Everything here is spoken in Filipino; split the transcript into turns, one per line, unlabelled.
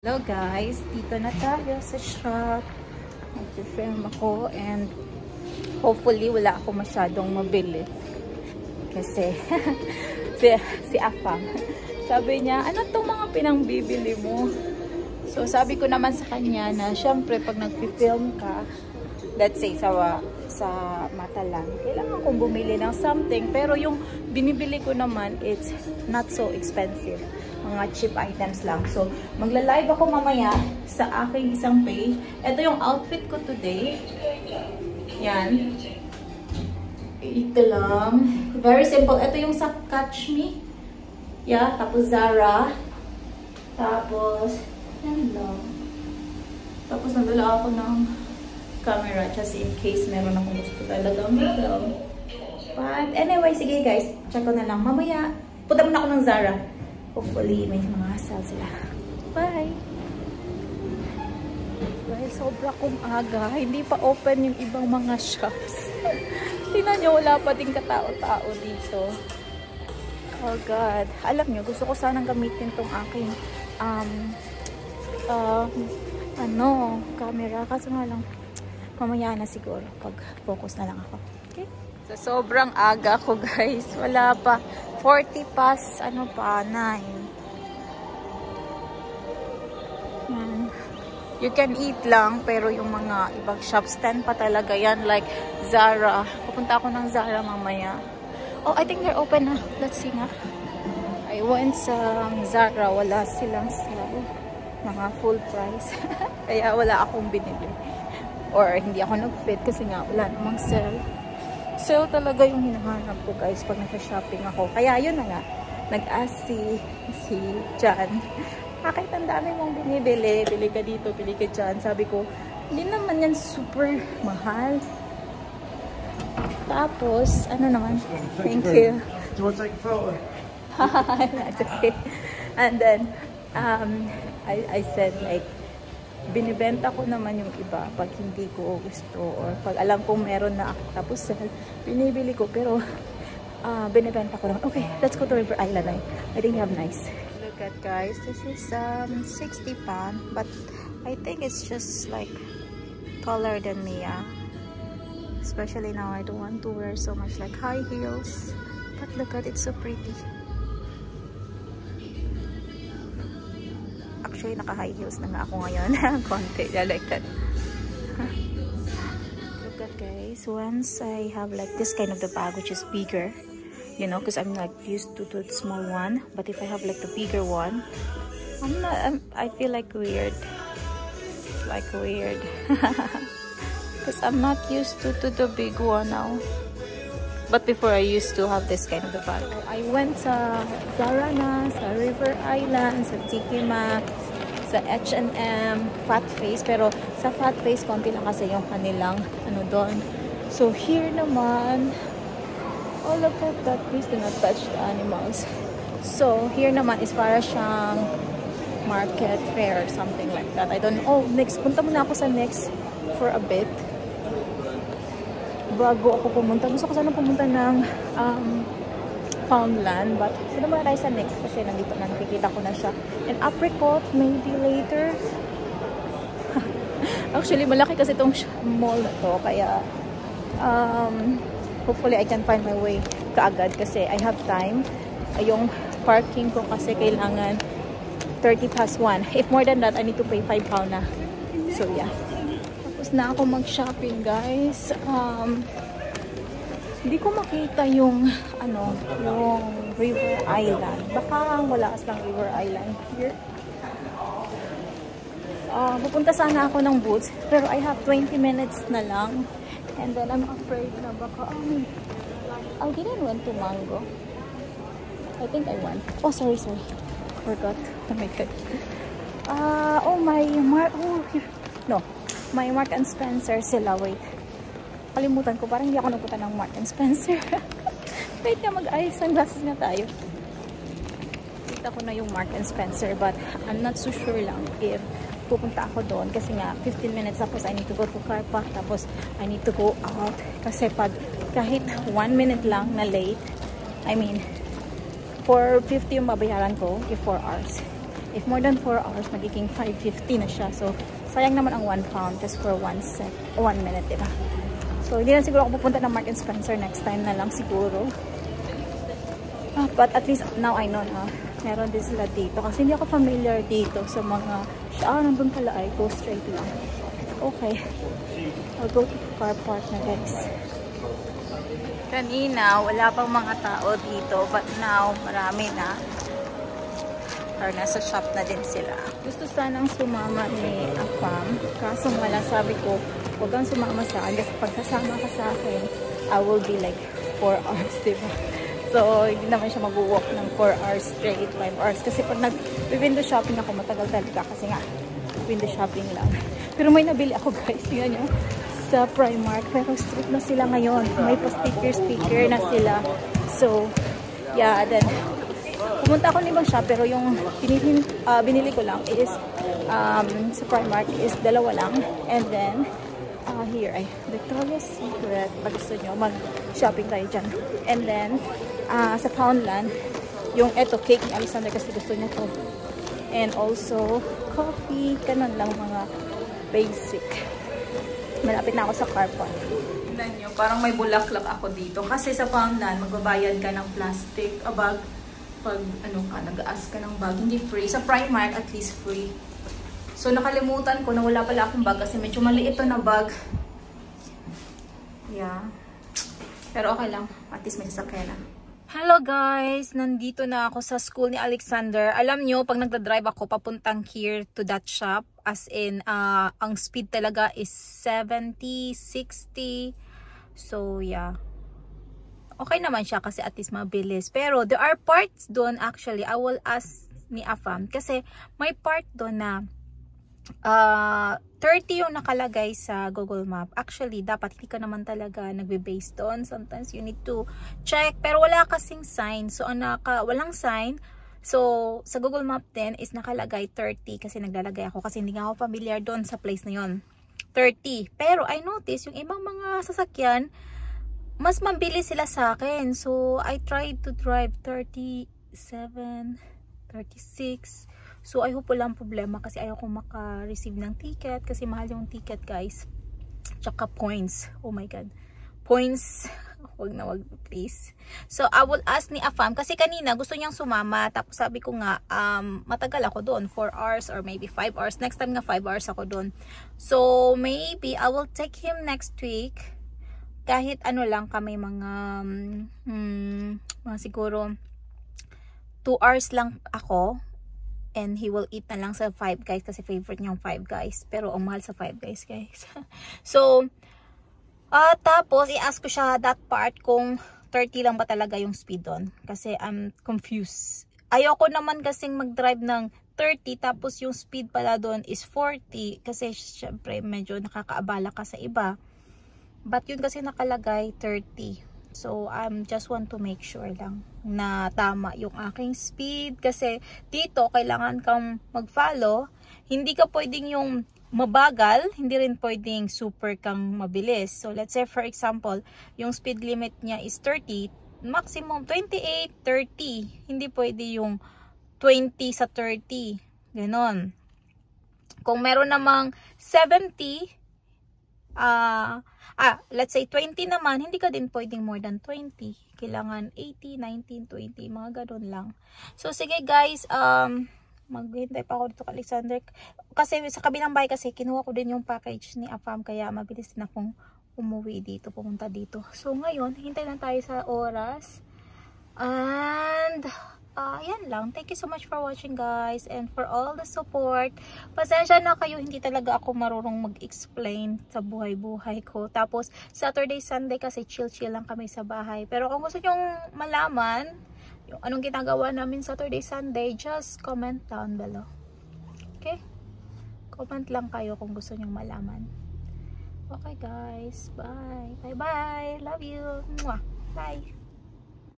Hello guys, dito na tayo sa shop. Mag-film ako and hopefully wala ako masyadong mabili. Kasi si Afam, sabi niya, ano tong mga pinangbibili mo? So sabi ko naman sa kanya na syempre pag nag-film ka, let's say sa mata lang, kailangan kong bumili ng something. Pero yung binibili ko naman, it's not so expensive. Mga cheap items lang. So, magla-live ako mamaya sa aking isang page. Ito yung outfit ko today. Yan. Ito lang. Very simple. Ito yung sa Catch Me. Yeah. Tapos Zara. Tapos, yan lang. Tapos nagdala ako ng camera just in case meron akong gusto talagang film. But anyway, sige guys. Check ko na lang. Mamaya, punta muna ako ng Zara. Hopefully, may mga sale sila. Bye! Dahil sobra kong aga, hindi pa open yung ibang mga shops. Tingnan nyo, wala pa din katao-tao dito. Oh God. Alam nyo, gusto ko sanang gamitin tong aking camera. Kaso nga lang, mamaya na siguro. Pag focus na lang ako. Okay? So, sobrang aga ko guys. Wala pa. 40 past, 9. Yan. You can eat lang, pero yung mga ibang shops, 10 pa talaga yan. Like Zara. Pupunta ako ng Zara mamaya. Oh, I think they're open na. Let's see nga. I went sa Zara. Wala silang sale. Mga full price. Kaya wala akong binili. Or hindi ako nag-fit kasi nga wala namang sale. Sale talaga yung hinahanap ko guys pag nasa-shopping ako. Kaya yun na nga. Nag-ask si Jan. Bakit ang dami mong binibili? Bili ka dito, bili ka dyan. Sabi ko, hindi naman yan super mahal. Tapos, ano naman? Thank you.
Do you want to take a photo?
That's okay. And then, I said like, binibenta ko naman yung iba pag hindi ko gusto or pag alam kong meron na ako tapos binibili ko pero binibenta ko naman. Okay, let's go to River Island. I think they have nice. Look at guys, this is 60 pound but I think it's just like taller than me, especially now I don't want to wear so much like high heels, but look at it, so pretty. Actually, naka-high heels na nga ako ngayon. Konti. I like that. Look at guys. Once I have like this kind of the bag, which is bigger, you know, because I'm like used to the small one. But if I have like the bigger one, I feel like weird. It's like weird. Because I'm not used to the big one now. But before I used to have this kind of the bag. I went sa Zara na, sa River Island, sa TK Maxx, sa H&M, Fat Face. Pero sa Fat Face, konti lang kasi yung kanilang ano doon. So here naman, oh look at that, please do not touch the animals. So here naman is para siyang market fair or something like that. I don't know. Oh, next, punta muna ako sa next for a bit. Bago ako pumunta. Gusto ko sana pumunta ng Poundland. But sino muna tayo sa next kasi nandito na nakikita ko na siya. And apricot, maybe later. Actually, malaki kasi itong mall na to. Kaya, hopefully I can find my way kaagad kasi I have time. Yung parking ko kasi kailangan 30 past 1. If more than that, I need to pay 5 pound na. So, yeah. Tapos na ako mag-shopping, guys. Hindi ko makita yung yung River Island. Baka wala silang River Island here. Pupunta sana ako ng Boots, pero I have 20 minutes na lang. And then I'm afraid na baka I didn't went to Mango. I think I went. Oh, sorry. Forgot. Oh my god. My Mark and Spencer sila. Wait. Kalimutan ko. Parang hindi ako nagpunta ng Mark and Spencer. Wait nga, mag-ayos sunglasses nga tayo. Kita ko na yung Mark and Spencer but I'm not so sure lang if pupunta ako doon. Kasi nga, 15 minutes tapos I need to go to car park. Tapos I need to go out. Kasi pag kahit 1 minute lang na late, I mean, 450 yung babayaran ko if 4 hours. If more than 4 hours, magiging 550 na siya. So, sayang naman ang 1 pound just for 1 minute, diba? So, hindi na siguro ako pupunta ng Marks and Spencer. Next time na lang siguro. But at least now I know na meron din sila dito. Kasi hindi ako familiar dito sa mga nandun pala ay go straight lang. Okay. I'll go to car park na, guys. Kanina, wala pang mga tao dito. But now, marami na. Or nasa shop na din sila. Gusto sanang sumama ni Afam. Kaso wala, sabi ko, huwag kang sumama sa akin. Kasi pag kasama ka sa akin, I will be like 4 hours, diba? So, hindi naman siya mag-walk ng 4 hours straight, 5 hours. Kasi pag nag-window shopping ako, matagal talaga. Kasi nga, window shopping lang. Pero may nabili ako, guys. Tingnan nyo. Sa Primark. Pero strict na sila ngayon. May pa-sticker na sila. So, yeah. Then, pumunta ako ng ibang shop. Pero yung binili ko lang is sa Primark is 2 lang. And then, here ay Victoria's Secret. Pag gusto nyo, mag-shopping tayo dyan. And then, sa Poundland, yung eto, cake ni Alexander kasi gusto niya to. And also, coffee. Ganun lang mga basic. Malapit na ako sa car park. Tignan nyo, parang may bulaklak ako dito. Kasi sa Poundland, magbabayad ka ng plastic, a bag. Pag nag-ask ka ng bag, hindi free. Sa Primark, at least free. So, nakalimutan ko na wala pala akong bag kasi medyo maliit to na bag. Yeah. Pero okay lang. At least may sasakyan na. Hello guys! Nandito na ako sa school ni Alexander. Alam nyo, pag nagda-drive ako papuntang here to that shop, as in, ang speed talaga is 70, 60. So, yeah. Okay naman siya kasi at least mabilis. Pero, there are parts doon actually. I will ask ni Afam. Kasi, may part doon na 30 yung nakalagay sa Google Map. Actually, dapat hindi ka naman talaga nagbe-base doon. Sometimes you need to check. Pero wala kasing sign. So, walang sign. So, sa Google Map din is nakalagay 30 kasi naglalagay ako. Kasi hindi nga ako familiar doon sa place na yon. 30. Pero, I notice yung ibang mga sasakyan, mas mabilis sila sa akin. So, I tried to drive 37, 36. So, I hope walang problema kasi ayaw kong maka-receive ng ticket kasi mahal yung ticket, guys. Tsaka points. Oh my God. Points. Wag na wag, please. So, I will ask ni Afam kasi kanina gusto niyang sumama. Tapos sabi ko nga, matagal ako doon. 4 hours or maybe 5 hours. Next time nga 5 hours ako doon. So, maybe I will take him next week. Kahit ano lang kami mga siguro 2 hours lang ako. And he will eat na lang sa Five Guys kasi favorite niya yung Five Guys. Pero ang mahal sa Five Guys, guys. So, tapos i-ask ko siya that part kung 30 lang ba talaga yung speed doon. Kasi I'm confused. Ayoko naman kasing mag-drive ng 30 tapos yung speed pala doon is 40. Kasi syempre medyo nakakaabala ka sa iba. But yun kasi nakalagay 30. So, just want to make sure lang na tama yung aking speed. Kasi dito, kailangan kang mag-follow. Hindi ka pwedeng yung mabagal. Hindi rin pwedeng super kang mabilis. So, let's say for example, yung speed limit niya is 30. Maximum 28, 30. Hindi pwede yung 20 sa 30. Ganon. Kung meron namang 70, let's say 20 naman, hindi ka din pwedeng more than 20. Kailangan 80, 19, 20, mga ganun lang. So, sige guys, maghintay pa ako dito kay Alexander. Kasi sa kabilang bahay kasi, kinuha ko din yung package ni Afam, kaya mabilis din akong umuwi dito, pumunta dito. So, ngayon, hintay lang tayo sa oras. And, yan lang. Thank you so much for watching, guys, and for all the support. Pasensya na kayo, hindi talaga ako marunong mag-explain sa buhay-buhay ko. Tapos, Saturday, Sunday kasi chill-chill lang kami sa bahay. Pero kung gusto nyong malaman yung anong ginagawa namin Saturday, Sunday, just comment down below. Okay? Comment lang kayo kung gusto nyong malaman. Okay, guys. Bye. Bye-bye. Love you. Mwah. Bye.